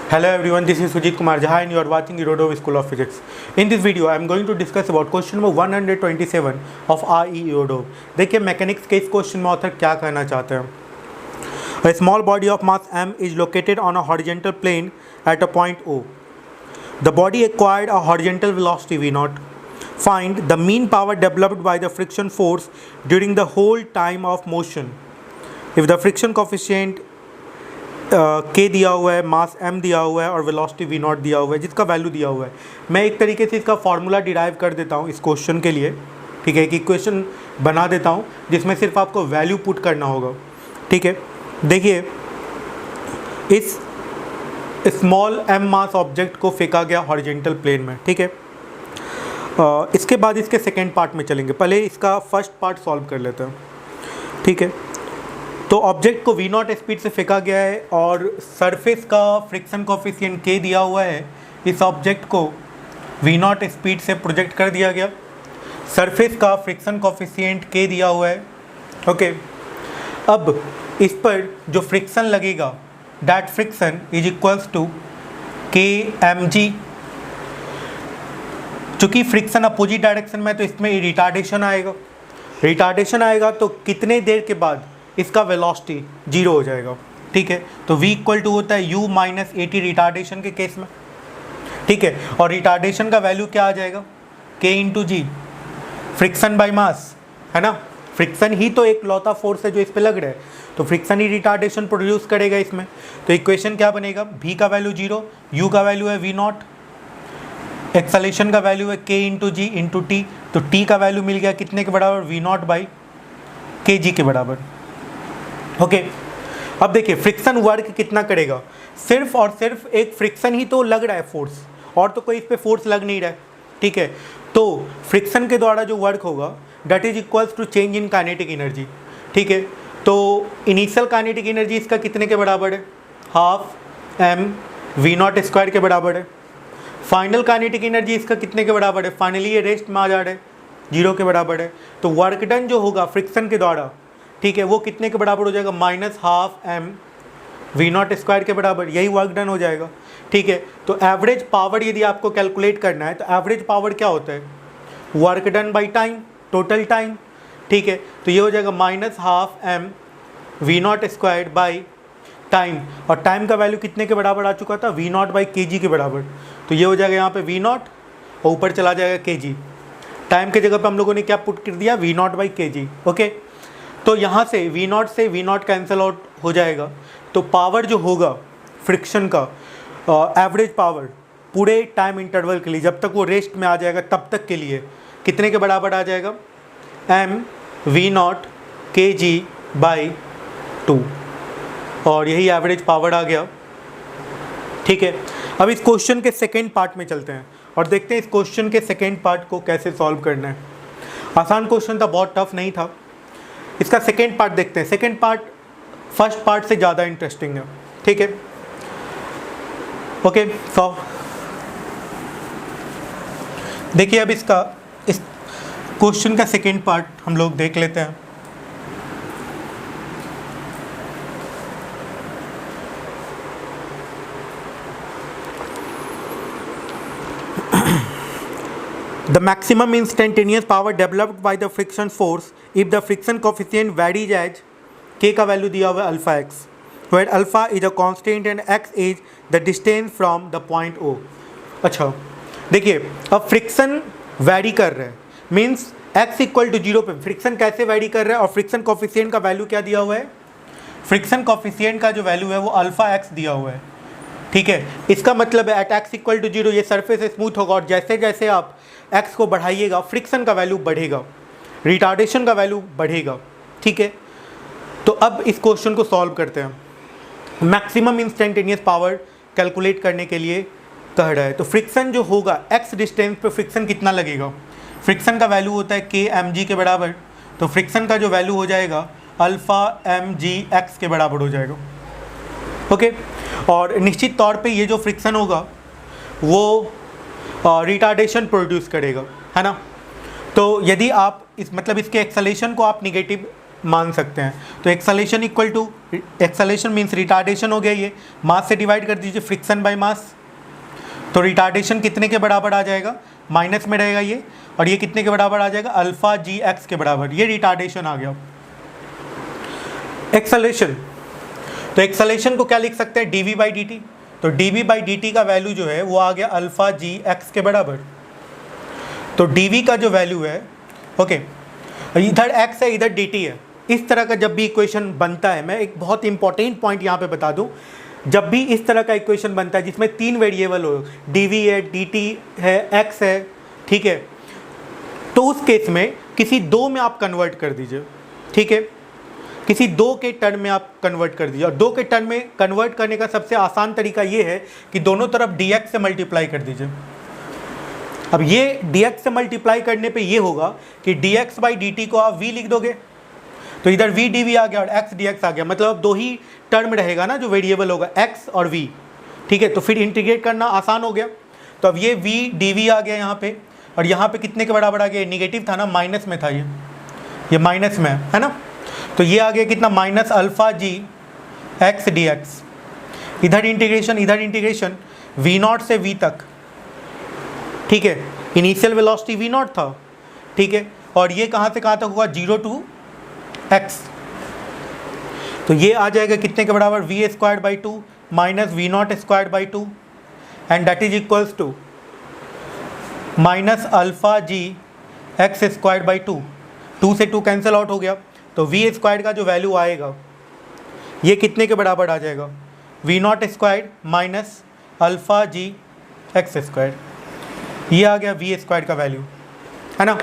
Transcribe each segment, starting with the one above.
Hello everyone, this is Sujit Kumar Jha and you are watching Erodov School of Physics. In this video, I am going to discuss about question number 127 of RE Erodov. देखिए mechanics के इस question में author क्या कहना चाहते हैं. A small body of mass m is located on a horizontal plane at a point O. The body acquired a horizontal velocity v0. Find the mean power developed by the friction force during the whole time of motion. If the friction coefficient के दिया हुआ है, मास m दिया हुआ है और velocity v0 दिया हुआ है जिसका वैल्यू दिया हुआ है. मैं एक तरीके से इसका फार्मूला डिराइव कर देता हूँ इस क्वेश्चन के लिए. ठीक है, एक इक्वेशन बना देता हूँ जिसमें सिर्फ आपको वैल्यू पुट करना होगा. ठीक है, देखिए इस स्मॉल m मास ऑब्जेक्ट को फेंका गया हॉरिजॉन्टल प्लेन में. ठीक है, इसके बाद इसके सेकेंड पार्ट में चलेंगे. पहले इसका फर्स्ट पार्ट सॉल्व कर लेते हैं. ठीक है, तो ऑब्जेक्ट को v0 स्पीड से फेंका गया है और सरफेस का फ्रिक्शन कोफिशिएंट k दिया हुआ है. इस ऑब्जेक्ट को v0 स्पीड से प्रोजेक्ट कर दिया गया. सरफेस का फ्रिक्शन कोफिशिएंट k दिया हुआ है. ओके, अब इस पर जो फ्रिक्शन लगेगा that friction is equals to kmg. चूँकि फ्रिक्शन अपोजिट डायरेक्शन में तो इसमें रिटार्डेशन आएगा. रिटार्डेशन आएगा तो कितने देर के बाद इसका वेलोसिटी जीरो हो जाएगा. ठीक है, तो v इक्वल टू होता है u minus A T retardation के केस में. ठीक है, और रिटार्डेशन का वैल्यू क्या आ जाएगा k into g, friction by mass है ना. फ्रिक्शन ही तो एक लौता फोर्स है जो इस पे लग रहा है, तो फ्रिक्शन ही रिटार्डेशन प्रोड्यूस करेगा इसमें. तो इक्वेशन क्या बनेगा, v का वैल्यू जीरो, u का वैल्यू है v0, एक्सेलेरेशन का वैल्यू है k इंटू जी इंटू टी. तो t का वैल्यू मिल गया कितने के बराबर, v0 बाई के जी के बराबर. ओके, अब देखिए फ्रिक्शन वर्क कितना करेगा. सिर्फ और सिर्फ एक फ्रिक्शन ही तो लग रहा है फोर्स, और तो कोई इस पे फोर्स लग नहीं रहा है. ठीक है, तो फ्रिक्शन के द्वारा जो वर्क होगा that is equals to change in kinetic energy. ठीक है, तो इनिशियल काइनेटिक एनर्जी इसका कितने के बराबर है, हाफ m v0 स्क्वायर के बराबर है. फाइनल काइनेटिक एनर्जी इसका कितने के बराबर है, फाइनली ये रेस्ट में आ जा रहा है, जीरो के बराबर है. तो वर्क डन जो होगा फ्रिक्शन के द्वारा, ठीक है, वो कितने के बराबर हो जाएगा, minus half m v0 square के बराबर. यही वर्क डन हो जाएगा. ठीक है, तो एवरेज पावर यदि आपको कैलकुलेट करना है तो एवरेज पावर क्या होता है, work done by time, total time. ठीक है, तो ये हो जाएगा minus half m v0 square by time, और टाइम का वैल्यू कितने के बराबर आ चुका था, v0 बाई के जी के बराबर. तो ये हो जाएगा यहाँ पे v0 और ऊपर चला जाएगा के जी. टाइम के जगह पे हम लोगों ने क्या पुट कर दिया, v0 बाई के जी. ओके, तो यहाँ से v0 से v0 कैंसिल आउट हो जाएगा. तो पावर जो होगा फ्रिक्शन का, एवरेज पावर पूरे टाइम इंटरवल के लिए जब तक वो रेस्ट में आ जाएगा तब तक के लिए कितने के बराबर आ जाएगा, m v0 के जी बाई 2, और यही एवरेज पावर आ गया. ठीक है, अब इस क्वेश्चन के सेकेंड पार्ट में चलते हैं और देखते हैं इस क्वेश्चन के सेकेंड पार्ट को कैसे सॉल्व करना है. आसान क्वेश्चन था, बहुत टफ नहीं था. इसका सेकेंड पार्ट देखते हैं. सेकेंड पार्ट फर्स्ट पार्ट से ज़्यादा इंटरेस्टिंग है. ठीक है, ओके, सॉल्व. देखिए अब इसका इस क्वेश्चन का सेकेंड पार्ट हम लोग देख लेते हैं. The maximum instantaneous power developed by the friction force if the friction coefficient varies as k का वैल्यू दिया हुआ है alpha x, where alpha is a constant and x is the distance from the point O. अच्छा, देखिए अब friction vary कर रहा है, means x equal to zero पे फ्रिक्शन कैसे वैरी कर रहा है, और फ्रिक्शन कोफिशिएंट का वैल्यू क्या दिया हुआ है, फ्रिक्शन कोफिशिएंट का जो वैल्यू है वो अल्फा x दिया हुआ है. ठीक है, इसका मतलब है at x equal to zero ये सरफेस स्मूथ होगा, और जैसे जैसे आप x को बढ़ाइएगा फ्रिक्शन का वैल्यू बढ़ेगा, रिटार्डेशन का वैल्यू बढ़ेगा. ठीक है, तो अब इस क्वेश्चन को सॉल्व करते हैं. मैक्सिमम इंस्टेंटेनियस पावर कैलकुलेट करने के लिए कह रहा है. तो फ्रिक्शन जो होगा x डिस्टेंस पे फ्रिक्शन कितना लगेगा, फ्रिक्शन का वैल्यू होता है k mg के बराबर. तो फ्रिक्शन का जो वैल्यू हो जाएगा अल्फ़ा mg x के बराबर हो जाएगा. ओके, और निश्चित तौर पे ये जो फ्रिक्शन होगा वो रिटार्डेशन प्रोड्यूस करेगा, है ना. तो यदि आप इस मतलब इसके एक्सेलेरेशन को आप निगेटिव मान सकते हैं। तो acceleration equal to, acceleration means retardation हो गया, ये मास से डिवाइड कर दीजिए फ्रिक्शन बाय मास। तो रिटार्डेशन कितने के बराबर आ जाएगा, माइनस में रहेगा ये, और ये कितने के बराबर आ जाएगा, अल्फा जी एक्स के बराबर। ये रिटार्डेशन आ गया। एक्सेलेरेशन, तो एक्सेलेरेशन को क्या लिख सकते हैं, dv बाई dt। तो dv बाई dt का वैल्यू जो है वो आ गया अल्फा जी एक्स के बराबर। तो dv का जो वैल्यू है, ओके, इधर x है इधर dt है। इस तरह का जब भी इक्वेशन बनता है, मैं एक बहुत इंपॉर्टेंट पॉइंट यहाँ पे बता दूँ, जब भी इस तरह का इक्वेशन बनता है जिसमें 3 वेरिएबल हो, dv है, dt है, x है, ठीक है, तो उस केस में किसी दो में आप कन्वर्ट कर दीजिए, ठीक है, किसी दो के टर्म में आप कन्वर्ट कर दीजिए। और दो के टर्म में कन्वर्ट करने का सबसे आसान तरीका ये है कि दोनों तरफ dx से मल्टीप्लाई कर दीजिए। अब ये dx से मल्टीप्लाई करने पे ये होगा कि dx बाई dt को आप v लिख दोगे, तो इधर v dv आ गया और x dx आ गया, मतलब दो ही टर्म रहेगा ना जो वेरिएबल होगा, x और v, ठीक है। तो फिर इंटीग्रेट करना आसान हो गया। तो अब ये v dv आ गया यहाँ पे, और यहाँ पे कितने के बराबर आ गया, नेगेटिव था ना, माइनस में था, ये माइनस में है ना। तो ये आ गया कितना, minus alpha g x D x. इधर इंटीग्रेशन v नॉट से v तक, ठीक है, इनिशियल वेलोसिटी v नॉट था, ठीक है, और ये कहाँ से कहाँ तक होगा, 0 टू x। तो ये आ जाएगा कितने के बराबर, v square by 2 minus v not square by 2 and that is equals to minus alpha g x square by 2। 2 से 2 कैंसिल आउट हो गया, तो v स्क्वायर का जो वैल्यू आएगा ये कितने के बराबर आ जाएगा, v not square minus alpha g x square. ये आ गया v स्क्वायर का वैल्यू, है ना,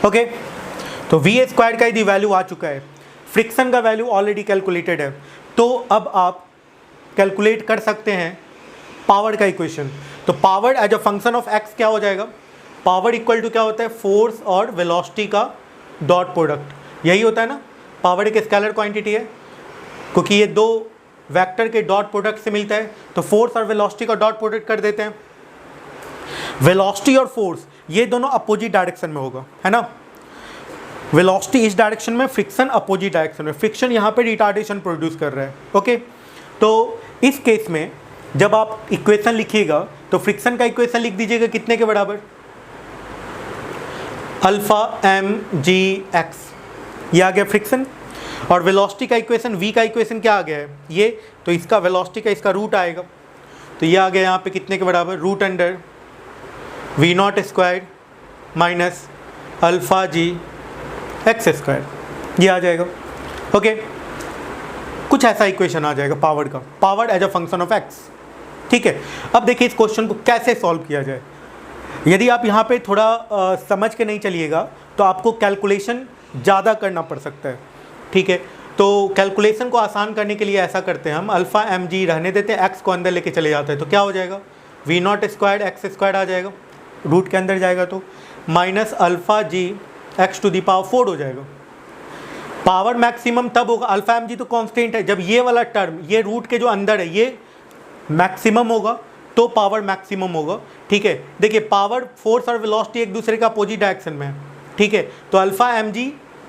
ओके। तो v स्क्वायर का यदि वैल्यू आ चुका है, फ्रिक्शन का वैल्यू ऑलरेडी कैलकुलेटेड है, तो अब आप कैलकुलेट कर सकते हैं पावर का इक्वेशन। तो power as a function of x क्या हो जाएगा, पावर इक्वल टू क्या होता है, फोर्स और वेलोसिटी का डॉट प्रोडक्ट, यही होता है ना। पावर एक स्केलर क्वांटिटी है, क्योंकि ये दो वेक्टर के डॉट प्रोडक्ट से मिलता है, तो फोर्स और वेलोसिटी का डॉट प्रोडक्ट कर देते हैं। वेलोसिटी और फोर्स ये दोनों अपोजिट डायरेक्शन में होगा, है ना। वेलोसिटी इस डायरेक्शन में, फ्रिक्शन अपोजिट डायरेक्शन में। फ्रिक्शन यहाँ पे रिटार्डेशन प्रोड्यूस कर रहा है, ओके। तो इस केस में जब आप इक्वेशन लिखिएगा तो फ्रिक्शन का इक्वेशन लिख दीजिएगा कितने के बराबर, अल्फा एम जी एक्स, ये आ गया फ्रिक्शन। और वेलोसिटी का इक्वेशन, v का इक्वेशन क्या आ गया है, ये, तो इसका वेलोसिटी का इसका रूट आएगा, तो ये आ गया यहाँ पे कितने के बराबर, root under v not square minus alpha g x square, ये आ जाएगा, ओके। कुछ ऐसा इक्वेशन आ जाएगा पावर का, power as a function of x, ठीक है। अब देखिए इस क्वेश्चन को कैसे सॉल्व किया जाए। यदि आप यहाँ पे थोड़ा समझ के नहीं चलिएगा तो आपको कैलकुलेशन ज़्यादा करना पड़ सकता है, ठीक है। तो कैलकुलेशन को आसान करने के लिए ऐसा करते हैं हम, अल्फ़ा एम जी रहने देते हैं, एक्स को अंदर लेके चले जाते हैं, तो क्या हो जाएगा, v not square x square आ जाएगा, रूट के अंदर जाएगा तो minus alpha g x to the power 4 हो जाएगा। पावर मैक्सिमम तब होगा, अल्फ़ा एम जी तो कांस्टेंट है, जब ये वाला टर्म, ये रूट के जो अंदर है ये मैक्सिमम होगा तो पावर मैक्सिमम होगा, ठीक है। देखिए पावर, फोर्स और वेलोसिटी एक दूसरे के अपोजिट डायरेक्शन में है, ठीक है। तो अल्फ़ा एम जी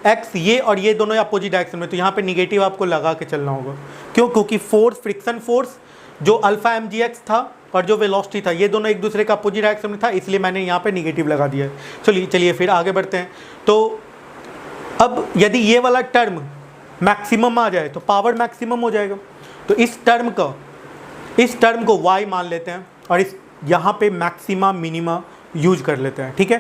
एक्स ये और ये दोनों अपोजिट डायरेक्शन में, तो यहाँ पे निगेटिव आपको लगा के चलना होगा। क्यों, क्योंकि फोर्स, फ्रिक्शन फोर्स जो अल्फ़ा एम जी एक्स था और जो वेलोसिटी था ये दोनों एक दूसरे का अपोजिट डायरेक्शन में था, इसलिए मैंने यहाँ पे निगेटिव लगा दिया है। चलिए फिर आगे बढ़ते हैं। तो अब यदि ये वाला टर्म मैक्सिमम आ जाए तो पावर मैक्सिमम हो जाएगा, तो इस टर्म को y मान लेते हैं और इस यहाँ पे मैक्सिमा मिनिमा यूज कर लेते हैं, ठीक है।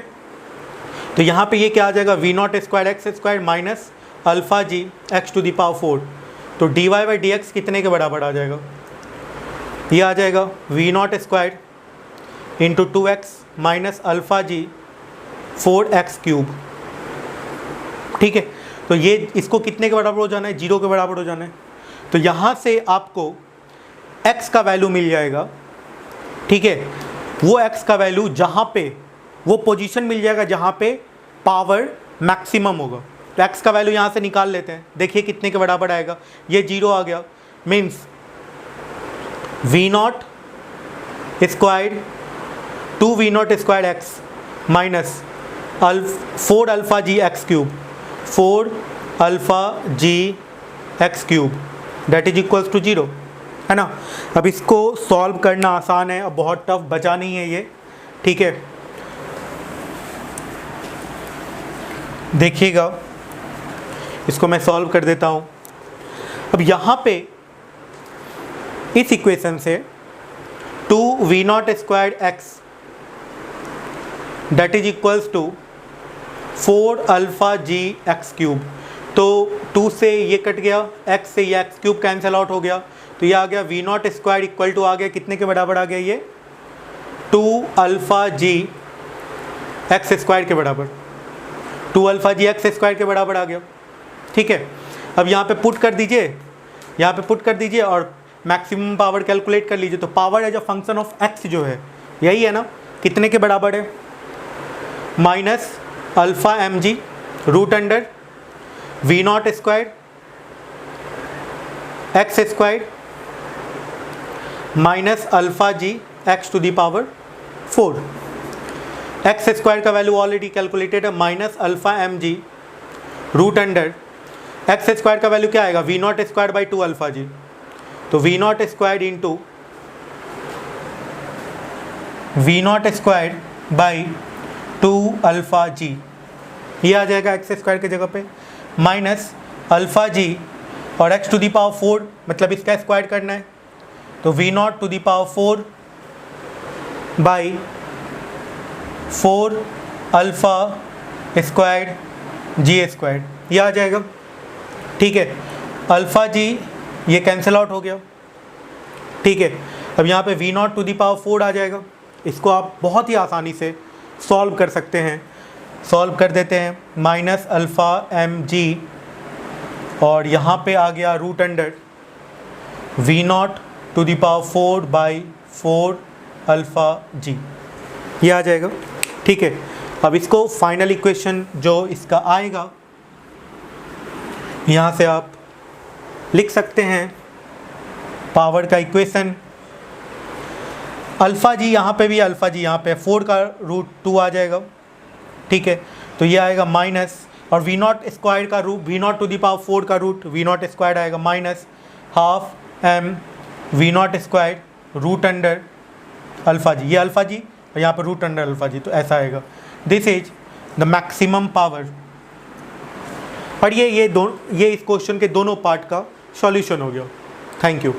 तो यहाँ पे ये क्या आ जाएगा, v not square x square minus alpha g x to the power 4, तो d y by d x कितने के बराबर आ जाएगा, ये आ जाएगा v not square into 2x minus alpha g 4x cube, ठीक है। तो ये इसको कितने के बराबर हो जाना है, 0 के बराबर हो जाना है। तो यहाँ से आपको x का वैल्यू मिल जाएगा, ठीक है, वो x का वैल्यू जहाँ पे, वो पोजीशन मिल जाएगा जहाँ पे पावर मैक्सिमम होगा। तो x का वैल्यू यहाँ से निकाल लेते हैं, देखिए कितने के बराबर आएगा, ये 0 आ गया, means v not square 2 v not square x minus 4 alpha g x cube, 4 alpha g x cube that is equals to 0, है ना। अब इसको सॉल्व करना आसान है, अब बहुत टफ बचा नहीं है ये, ठीक है। देखिएगा, इसको मैं सॉल्व कर देता हूँ। अब यहाँ पे इस इक्वेशन से 2v0 squared x that is equals to 4 alpha g x cube, तो 2 से ये कट गया, x से ये एक्स क्यूब कैंसिल आउट हो गया, तो ये आ गया v0 स्क्वायर इक्वल टू आ गया कितने के बराबर आ गया, ये 2 अल्फ़ा जी एक्स स्क्वायर के बराबर, 2 अल्फ़ा जी एक्स स्क्वायर के बराबर आ गया, ठीक है। अब यहाँ पे पुट कर दीजिए, यहाँ पे पुट कर दीजिए और मैक्सिमम पावर कैलकुलेट कर लीजिए। तो power as a function of x जो है यही है ना, कितने के बराबर है, minus alpha m g root under v0 square x square minus alpha g x to the power 4। X square का वैल्यू ऑलरेडी कैलकुलेटेड है, minus alpha m g root under x square का वैल्यू क्या आएगा, v0 square by 2 alpha g, तो v0 square into v0 square by 2 alpha g, ये आ जाएगा x square की जगह पे, माइनस अल्फ़ा जी और एक्स टू दी पावर 4 मतलब इसका स्क्वायर करना है, तो v0 to the power 4 by 4 alpha square g square, ये आ जाएगा, ठीक है। अल्फ़ा जी ये कैंसिल आउट हो गया, ठीक है। अब यहाँ पे v0 टू दी पावर 4 आ जाएगा, इसको आप बहुत ही आसानी से सॉल्व कर सकते हैं, सॉल्व कर देते हैं, माइनस अल्फ़ा एम जी और यहाँ पे आ गया root under v0 to the power 4 by 4 alpha g, ये आ जाएगा, ठीक है। अब इसको फाइनल इक्वेशन जो इसका आएगा यहाँ से आप लिख सकते हैं, पावर का इक्वेशन अल्फ़ा जी, यहाँ पे भी अल्फ़ा जी, यहाँ पे 4 का रूट 2 आ जाएगा, ठीक है। तो ये आएगा माइनस और v0 स्क्वायर का root, v0 to the power 4 का रूट v0 स्क्वायर आएगा minus half m v0 square root under alpha g, ये अल्फ़ा जी और यहाँ पर रूट अंडर अल्फ़ा जी, तो ऐसा आएगा। This is the maximum power. और ये इस क्वेश्चन के दोनों पार्ट का सॉल्यूशन हो गया। Thank you.